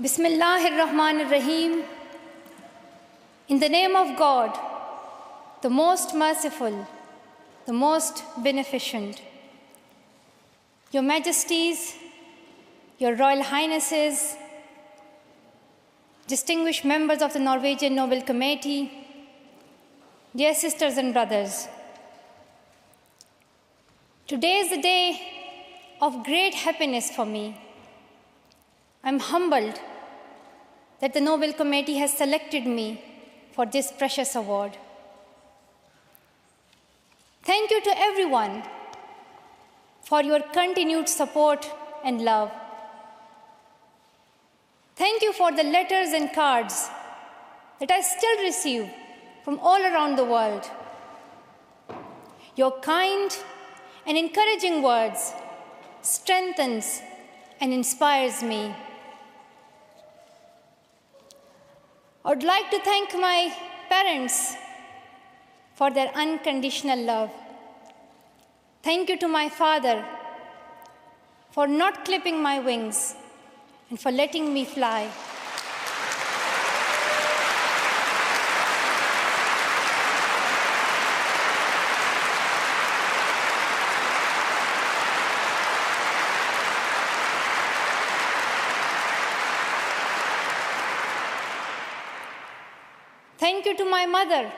Bismillahir Rahmanir Rahim. In the name of God, the most merciful, the most beneficent. Your Majesties, Your Royal Highnesses, distinguished members of the Norwegian Nobel Committee, dear sisters and brothers, today is a day of great happiness for me. I'm humbled that the Nobel Committee has selected me for this precious award. Thank you to everyone for your continued support and love. Thank you for the letters and cards that I still receive from all around the world. Your kind and encouraging words strengthens and inspires me. I would like to thank my parents for their unconditional love. Thank you to my father for not clipping my wings and for letting me fly. Thank you to my mother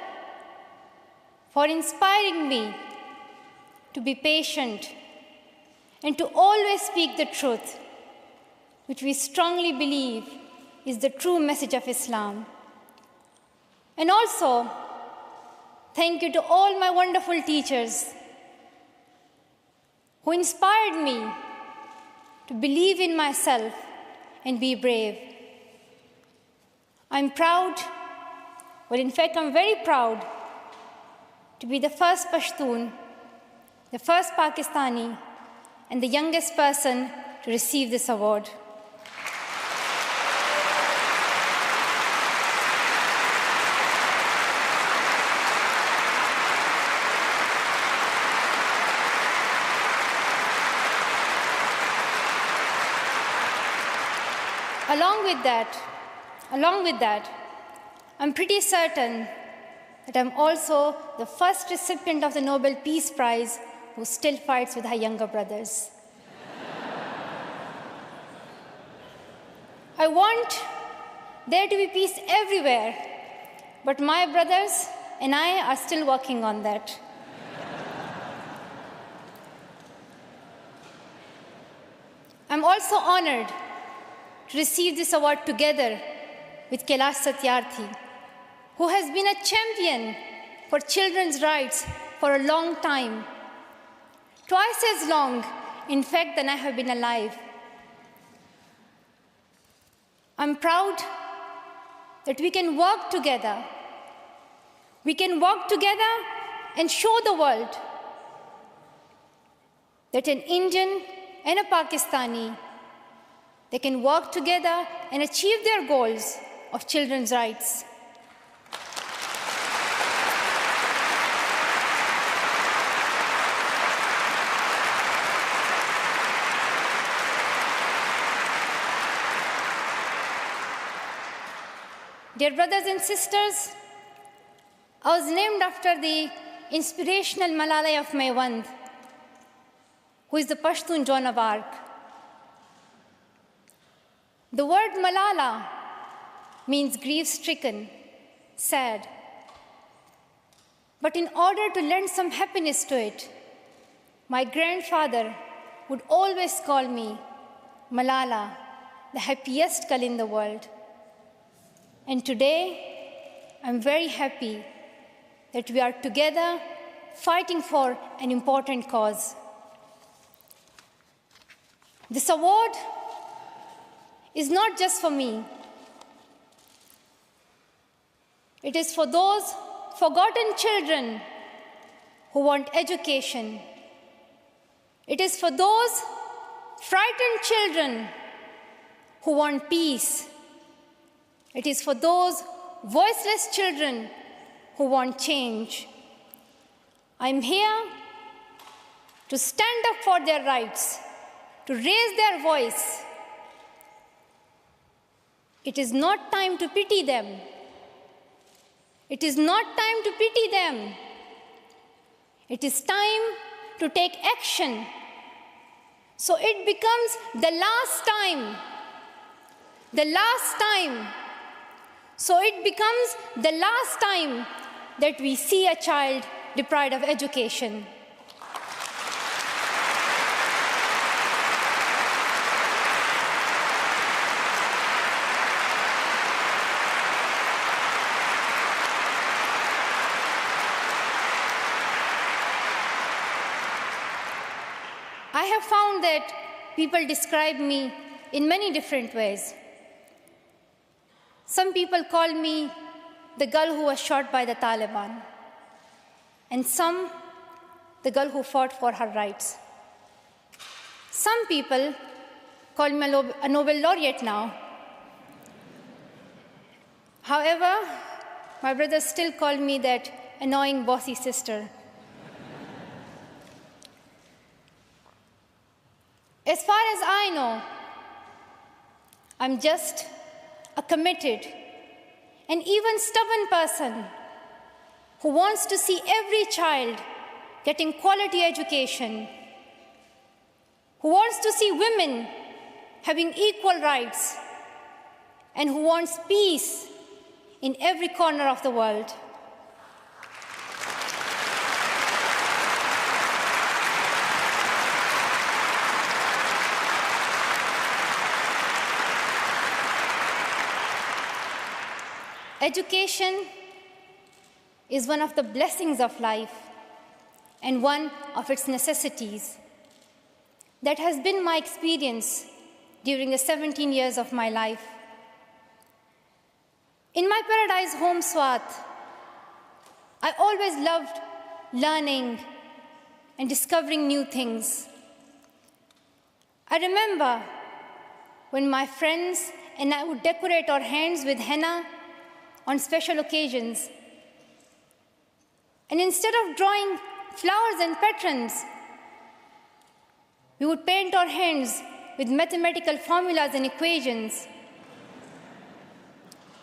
for inspiring me to be patient and to always speak the truth, which we strongly believe is the true message of Islam. And also, thank you to all my wonderful teachers who inspired me to believe in myself and be brave. I'm proud. Well, in fact, I'm very proud to be the first Pashtun, the first Pakistani, and the youngest person to receive this award. Along with that, I'm pretty certain that I'm also the first recipient of the Nobel Peace Prize who still fights with her younger brothers. I want there to be peace everywhere, but my brothers and I are still working on that. I'm also honored to receive this award together with Kailash Satyarthi, who has been a champion for children's rights for a long time, twice as long, in fact, than I have been alive. I'm proud that we can work together. We can work together and show the world that an Indian and a Pakistani, they can work together and achieve their goals of children's rights. Dear brothers and sisters, I was named after the inspirational Malala Yousafzai, who is the Pashtun Joan of Arc. The word Malala means grief-stricken, sad. But in order to lend some happiness to it, my grandfather would always call me Malala, the happiest girl in the world. And today, I'm very happy that we are together fighting for an important cause. This award is not just for me. It is for those forgotten children who want education. It is for those frightened children who want peace. It is for those voiceless children who want change. I'm here to stand up for their rights, to raise their voice, It is not time to pity them. It is not time to pity them. It is time to take action. So it becomes the last time. The last time. So it becomes the last time that we see a child deprived of education. I have found that people describe me in many different ways. Some people call me the girl who was shot by the Taliban, and some, the girl who fought for her rights. Some people call me a Nobel laureate now. However, my brothers still call me that annoying bossy sister. As far as I know, I'm just a committed and even stubborn person who wants to see every child getting quality education, who wants to see women having equal rights, and who wants peace in every corner of the world. Education is one of the blessings of life and one of its necessities. That has been my experience during the 17 years of my life. In my paradise home, Swat, I always loved learning and discovering new things. I remember when my friends and I would decorate our hands with henna on special occasions. And instead of drawing flowers and patterns, we would paint our hands with mathematical formulas and equations.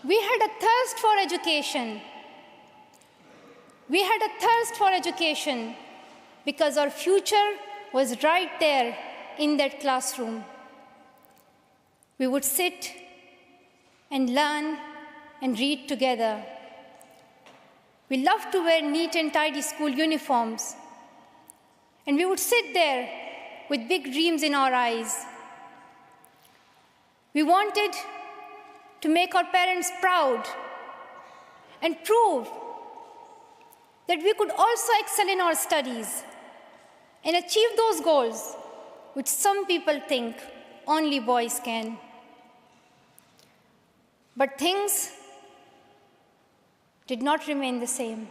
We had a thirst for education. We had a thirst for education because our future was right there in that classroom. We would sit and learn and read together. We loved to wear neat and tidy school uniforms. And we would sit there with big dreams in our eyes. We wanted to make our parents proud and prove that we could also excel in our studies and achieve those goals which some people think only boys can. But things did not remain the same.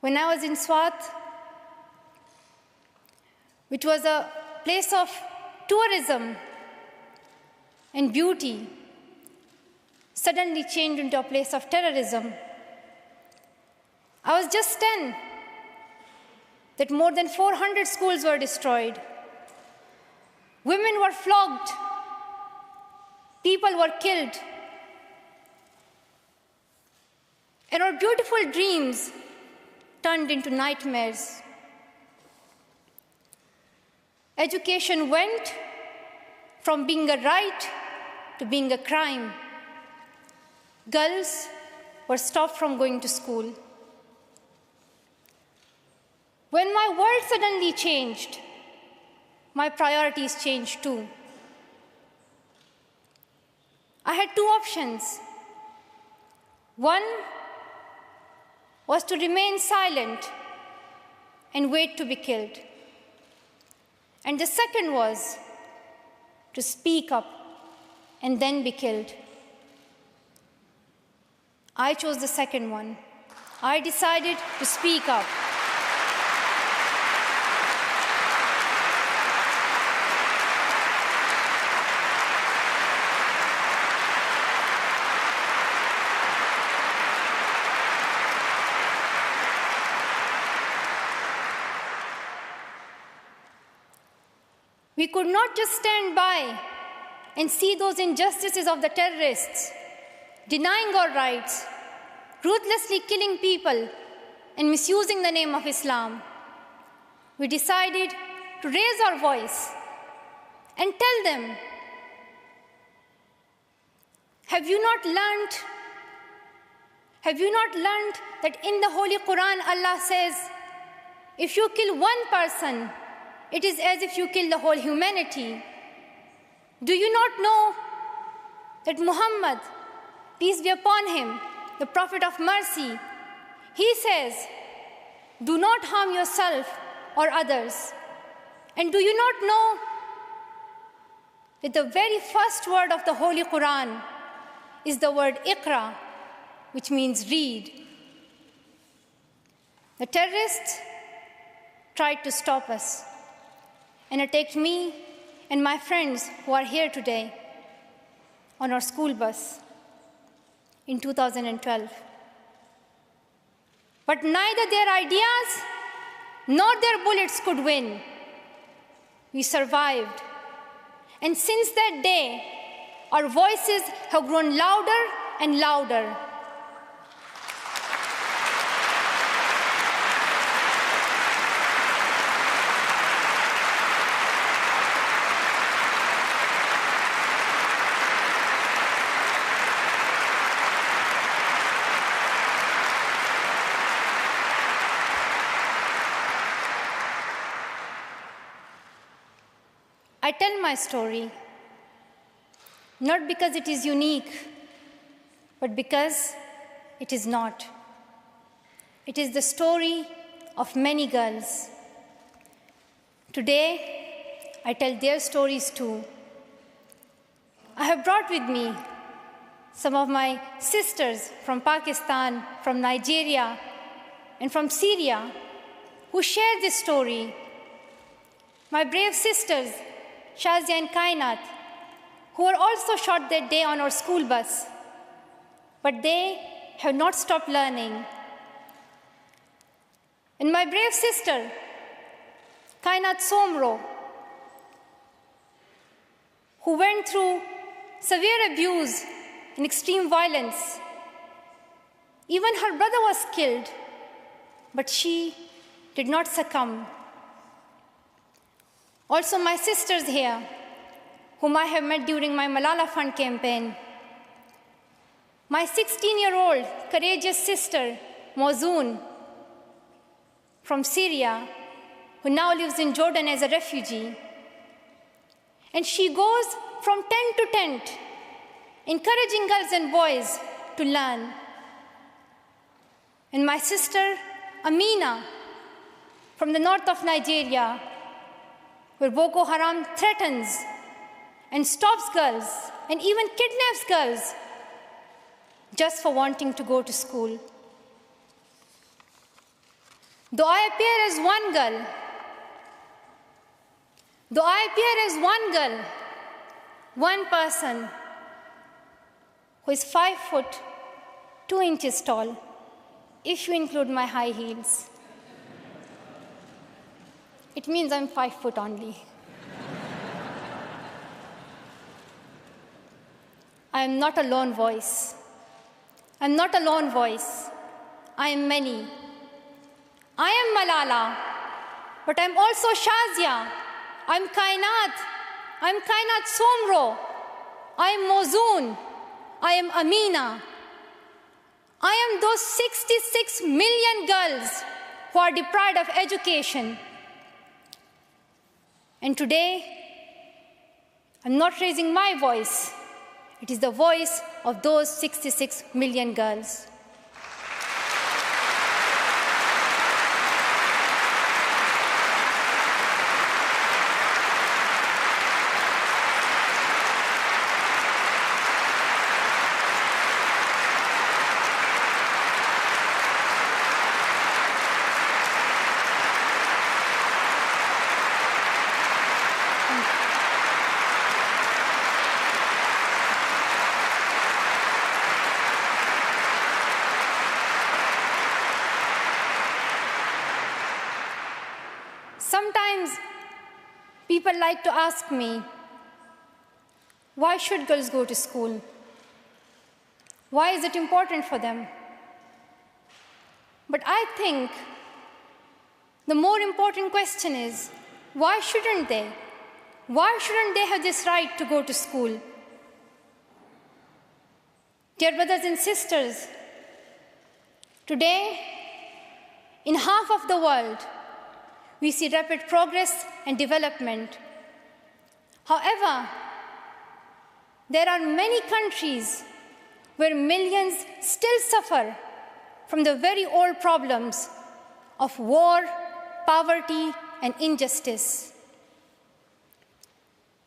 When I was in Swat, which was a place of tourism and beauty, suddenly changed into a place of terrorism. I was just 10, that more than 400 schools were destroyed. Women were flogged. People were killed. And our beautiful dreams turned into nightmares. Education went from being a right to being a crime. Girls were stopped from going to school. When my world suddenly changed, my priorities changed too. I had two options. One was to remain silent and wait to be killed. And the second was to speak up and then be killed. I chose the second one. I decided to speak up. We could not just stand by and see those injustices of the terrorists, denying our rights, ruthlessly killing people, and misusing the name of Islam, we decided to raise our voice and tell them, have you not learned that in the Holy Quran Allah says, if you kill one person, it is as if you kill the whole humanity? Do you not know that Muhammad, peace be upon him, the Prophet of mercy, he says, do not harm yourself or others. And do you not know that the very first word of the Holy Quran is the word Iqra, which means read? The terrorists tried to stop us and attacked me and my friends who are here today on our school bus in 2012. But neither their ideas nor their bullets could win. We survived. And since that day, our voices have grown louder and louder. I tell my story not because it is unique, but because it is not. It is the story of many girls. Today, I tell their stories too. I have brought with me some of my sisters from Pakistan, from Nigeria, and from Syria who share this story. My brave sisters, Shazia and Kainat, who were also shot that day on our school bus. But they have not stopped learning. And my brave sister, Kainat Somro, who went through severe abuse and extreme violence. Even her brother was killed, but she did not succumb. Also, my sisters here, whom I have met during my Malala Fund campaign. My 16-year-old courageous sister, Mozoon, from Syria, who now lives in Jordan as a refugee. And she goes from tent to tent, encouraging girls and boys to learn. And my sister, Amina, from the north of Nigeria, where Boko Haram threatens and stops girls and even kidnaps girls just for wanting to go to school. Though I appear as one girl, one person who is 5'2" tall, if you include my high heels, it means I'm 5 foot only. I am not a lone voice. I'm not a lone voice. I am many. I am Malala, but I'm also Shazia. I'm Kainat. I'm Kainat Somro. I am Mozoon. I am Amina. I am those 66 million girls who are deprived of education. And today, I'm not raising my voice. It is the voice of those 66 million girls. Sometimes people like to ask me, Why should girls go to school? Why is it important for them? But I think the more important question is, why shouldn't they? Why shouldn't they have this right to go to school? Dear brothers and sisters, today, in half of the world, we see rapid progress and development. However, there are many countries where millions still suffer from the very old problems of war, poverty, and injustice.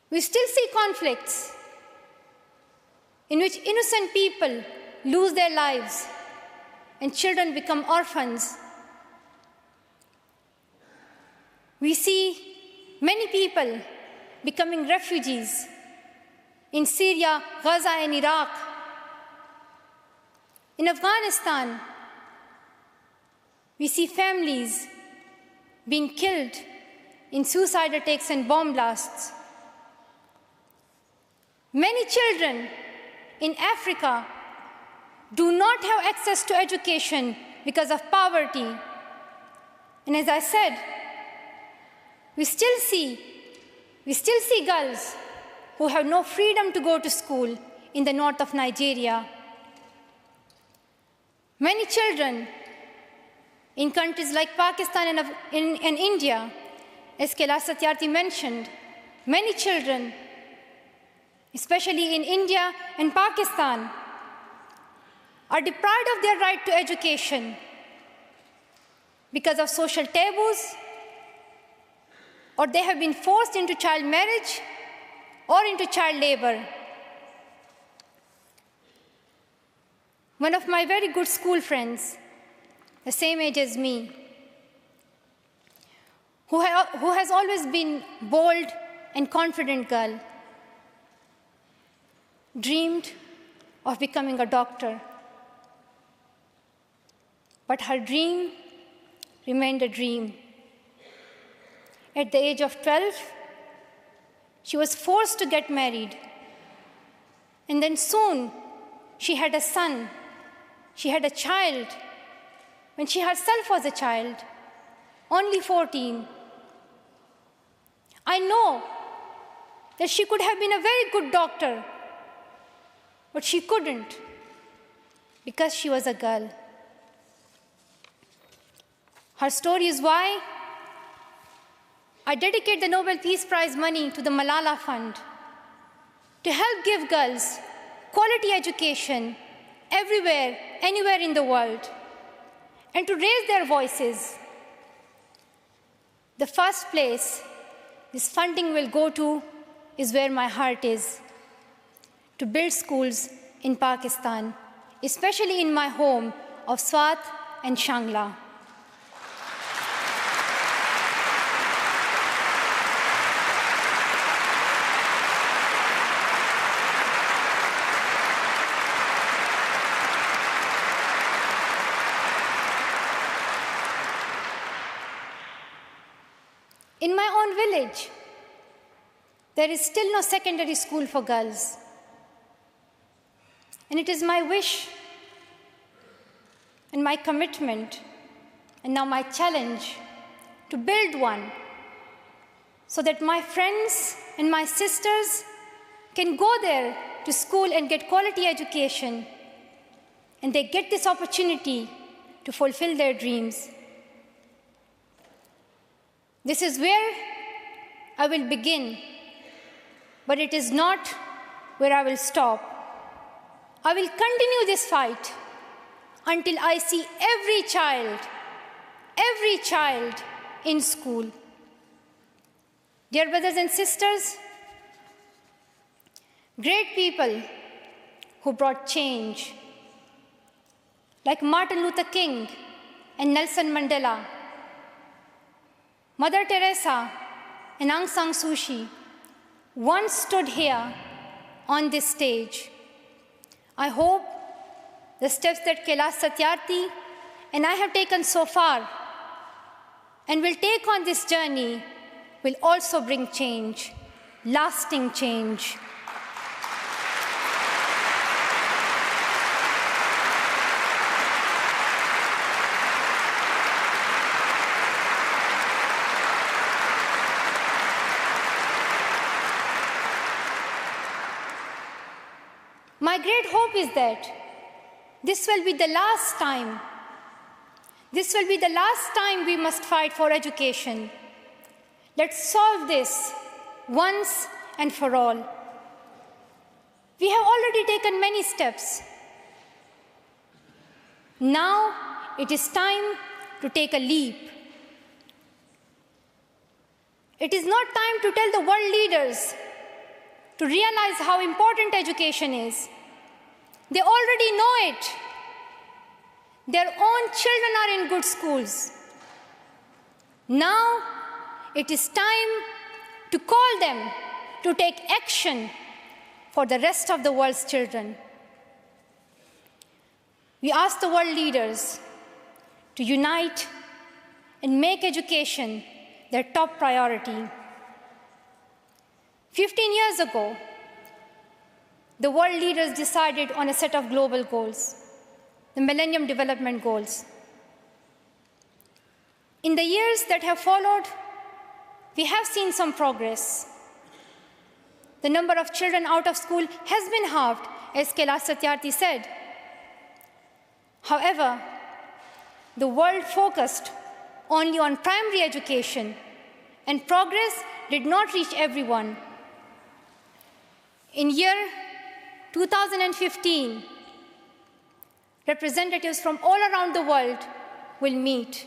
We still see conflicts in which innocent people lose their lives and children become orphans. We see many people becoming refugees in Syria, Gaza, and Iraq. In Afghanistan, we see families being killed in suicide attacks and bomb blasts. Many children in Africa do not have access to education because of poverty. And as I said, we still see girls who have no freedom to go to school in the north of Nigeria. Many children in countries like Pakistan and India, as Kailash Satyarthi mentioned, many children, especially in India and Pakistan, are deprived of their right to education because of social taboos, or they have been forced into child marriage or into child labor. One of my very good school friends, the same age as me, who has always been bold and confident girl, dreamed of becoming a doctor. But her dream remained a dream. At the age of 12, she was forced to get married. And then soon, she had a son. She had a child when she herself was a child, only 14. I know that she could have been a very good doctor, but she couldn't because she was a girl. Her story is why I dedicate the Nobel Peace Prize money to the Malala Fund to help give girls quality education everywhere, anywhere in the world, and to raise their voices. The first place this funding will go to is where my heart is, to build schools in Pakistan, especially in my home of Swat and Shangla. In my own village, there is still no secondary school for girls. And it is my wish and my commitment, and now my challenge, to build one so that my friends and my sisters can go there to school and get quality education, and they get this opportunity to fulfill their dreams. This is where I will begin, but it is not where I will stop. I will continue this fight until I see every child in school. Dear brothers and sisters, great people who brought change, like Martin Luther King and Nelson Mandela, Mother Teresa and Aung San Suu Kyi, once stood here on this stage. I hope the steps that Kailash Satyarthi and I have taken so far and will take on this journey will also bring change, lasting change. My great hope is that this will be the last time. This will be the last time we must fight for education. Let's solve this once and for all. We have already taken many steps. Now it is time to take a leap. It is not time to tell the world leaders to realize how important education is. They already know it. Their own children are in good schools. Now it is time to call them to take action for the rest of the world's children. We ask the world leaders to unite and make education their top priority. 15 years ago, the world leaders decided on a set of global goals, the Millennium Development Goals. In the years that have followed, we have seen some progress. The number of children out of school has been halved, as Kailash Satyarthi said. However, the world focused only on primary education, and progress did not reach everyone. In year 2015, representatives from all around the world will meet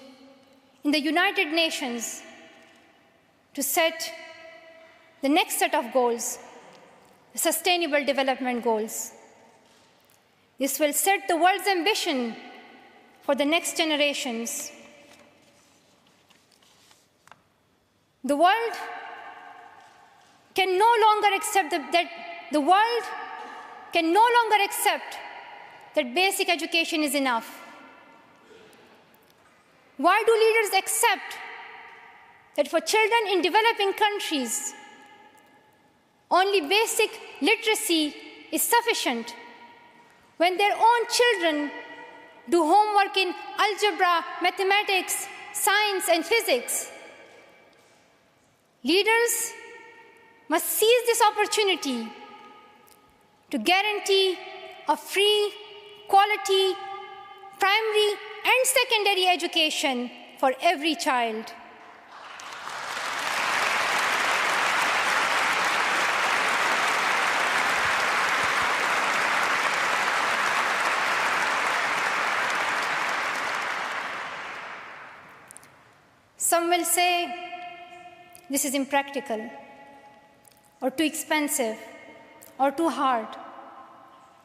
in the United Nations to set the next set of goals, the Sustainable Development Goals. This will set the world's ambition for the next generations. The world can no longer accept that basic education is enough. Why do leaders accept that for children in developing countries, only basic literacy is sufficient when their own children do homework in algebra, mathematics, science, and physics? Leaders must seize this opportunity to guarantee a free, quality, primary and secondary education for every child. Some will say this is impractical, or too expensive, or too hard,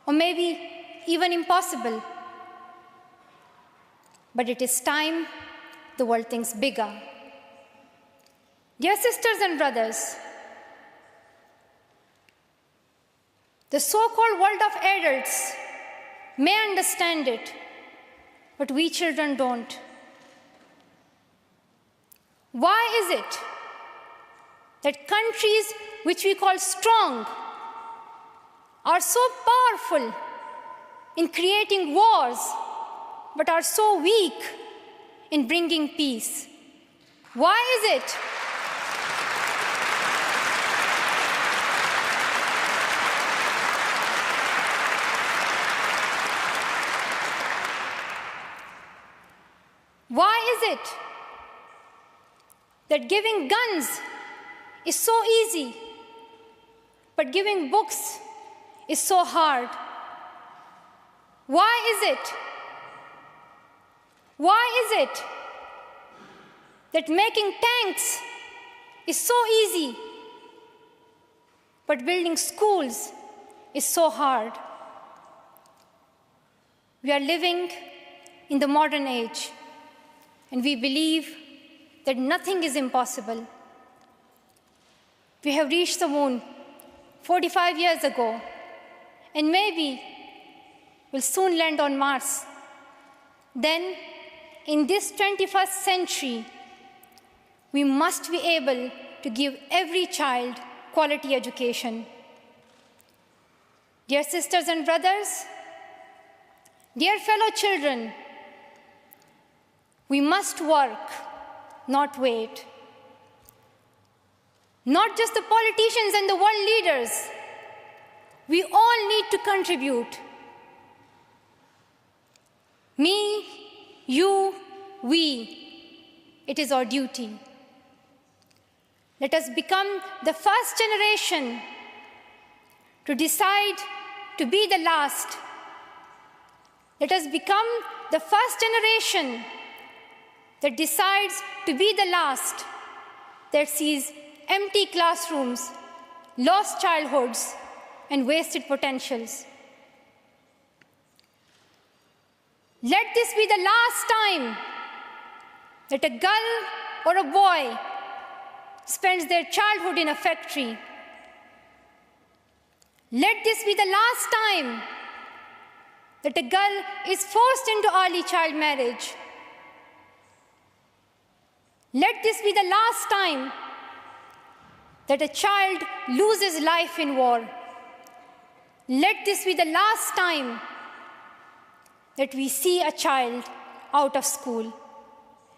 or maybe even impossible. But it is time the world thinks bigger. Dear sisters and brothers, the so-called world of adults may understand it, but we children don't. Why is it that countries which we call strong are so powerful in creating wars, but are so weak in bringing peace? Why is it? Why is it that giving guns is so easy, but giving books is so hard? Why is it? Why is it that making tanks is so easy, but building schools is so hard? We are living in the modern age, and we believe that nothing is impossible. We have reached the moon 45 years ago, and maybe we'll soon land on Mars. Then, in this 21st century, we must be able to give every child quality education. Dear sisters and brothers, dear fellow children, we must work, not wait. Not just the politicians and the world leaders. We all need to contribute. Me, you, we. It is our duty. Let us become the first generation to decide to be the last. Let us become the first generation that decides to be the last, that sees empty classrooms, lost childhoods, and wasted potentials. Let this be the last time that a girl or a boy spends their childhood in a factory. Let this be the last time that a girl is forced into early child marriage. Let this be the last time that a child loses life in war. Let this be the last time that we see a child out of school.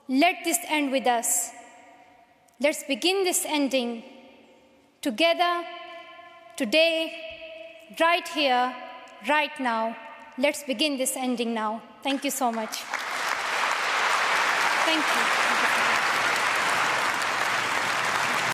Let this end with us. Let's begin this ending together, today, right here, right now. Let's begin this ending now. Thank you so much. Thank you.